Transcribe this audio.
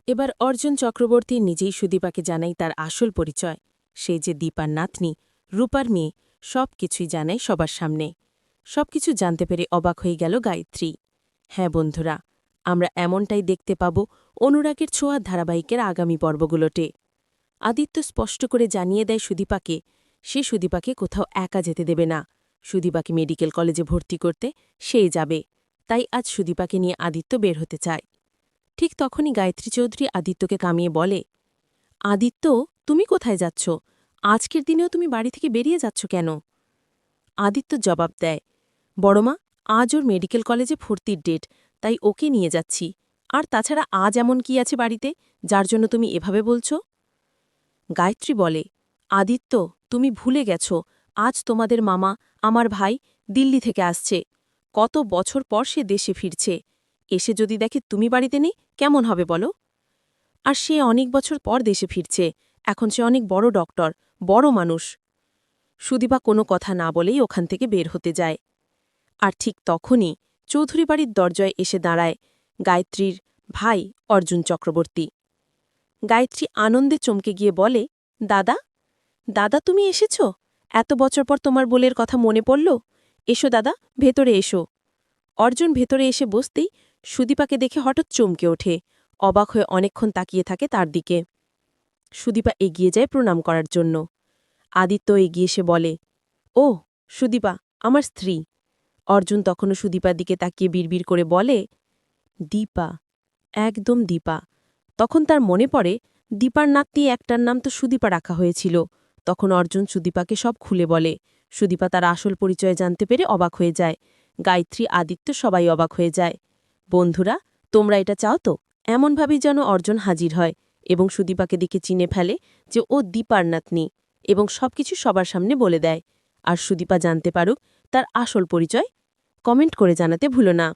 এবার অর্জুন চক্রবর্তী নিজেই সুদীপাকে জানাই তার আসল পরিচয়। সে যে দীপার নাতনি, রূপার মেয়ে, সব কিছুই জানায় সবার সামনে। সবকিছু জানতে পেরে অবাক হয়ে গেল গায়ত্রী। হ্যাঁ বন্ধুরা, আমরা এমনটাই দেখতে পাব অনুরাগের ছোঁয়া ধারাবাহিকের আগামী পর্বগুলোতে। আদিত্য স্পষ্ট করে জানিয়ে দেয় সুদীপাকে, সে সুদীপাকে কোথাও একা যেতে দেবে না। সুদীপাকে মেডিকেল কলেজে ভর্তি করতে সেই যাবে। তাই আজ সুদীপাকে নিয়ে আদিত্য বের হতে চায়। ঠিক তখনই গায়ত্রী চৌধুরী আদিত্যকে কামিয়ে বলে, আদিত্য, তুমি কোথায় যাচ্ছ? আজকের দিনেও তুমি বাড়ি থেকে বেরিয়ে যাচ্ছ কেন? আদিত্য জবাব দেয়, বড়মা, আজ ওর মেডিকেল কলেজে ভর্তির ডেট, তাই ওকে নিয়ে যাচ্ছি। আর তাছাড়া আজ এমন কি আছে বাড়িতে, যার জন্য তুমি এভাবে বলছ? গায়ত্রী বলে, আদিত্য, তুমি ভুলে গেছ, আজ তোমাদের মামা, আমার ভাই, দিল্লি থেকে আসছে। কত বছর পর সে দেশে ফিরছে। এসে যদি দেখে তুমি বাড়িতে নেই, কেমন হবে বলো? আর সে অনেক বছর পর দেশে ফিরছে। এখন সে অনেক বড় ডক্টর, বড় মানুষ। সুদীপা কোনো কথা না বলেই ওখান থেকে বের হতে যায়। আর ঠিক তখনই চৌধুরী বাড়ির দরজায় এসে দাঁড়ায় গায়ত্রীর ভাই অর্জুন চক্রবর্তী। গায়ত্রী আনন্দে চমকে গিয়ে বলে, দাদা, দাদা তুমি এসেছ? এত বছর পর তোমার বোলের কথা মনে পড়ল? এসো দাদা, ভেতরে এসো। অর্জুন ভেতরে এসে বসতেই সুদীপাকে দেখে হঠাৎ চমকে ওঠে, অবাক হয়ে অনেকক্ষণ তাকিয়ে থাকে তার দিকে। সুদীপা এগিয়ে যায় প্রণাম করার জন্য। আদিত্য এগিয়ে এসে বলে, ও সুদীপা, আমার স্ত্রী। অর্জুন তখনও সুদীপার দিকে তাকিয়ে বিড়বিড় করে বলে, দীপা, একদম দীপা। তখন তার মনে পড়ে দীপার নাতনি একটার নাম তো সুদীপা রাখা হয়েছিল। তখন অর্জুন সুদীপাকে সব খুলে বলে। সুদীপা তার আসল পরিচয় জানতে পেরে অবাক হয়ে যায়। গায়ত্রী, আদিত্য সবাই অবাক হয়ে যায়। বন্ধুরা, তোমরা এটা চাও তো? এমনভাবেই যেন অর্জুন হাজির হয় এবং সুদীপাকে দেখে চিনে ফেলে যে ও দীপার নাতনি, এবং সবকিছু সবার সামনে বলে দেয়। আর সুদীপা জানতে পারুক তার আসল পরিচয়। কমেন্ট করে জানাতে ভুলো না।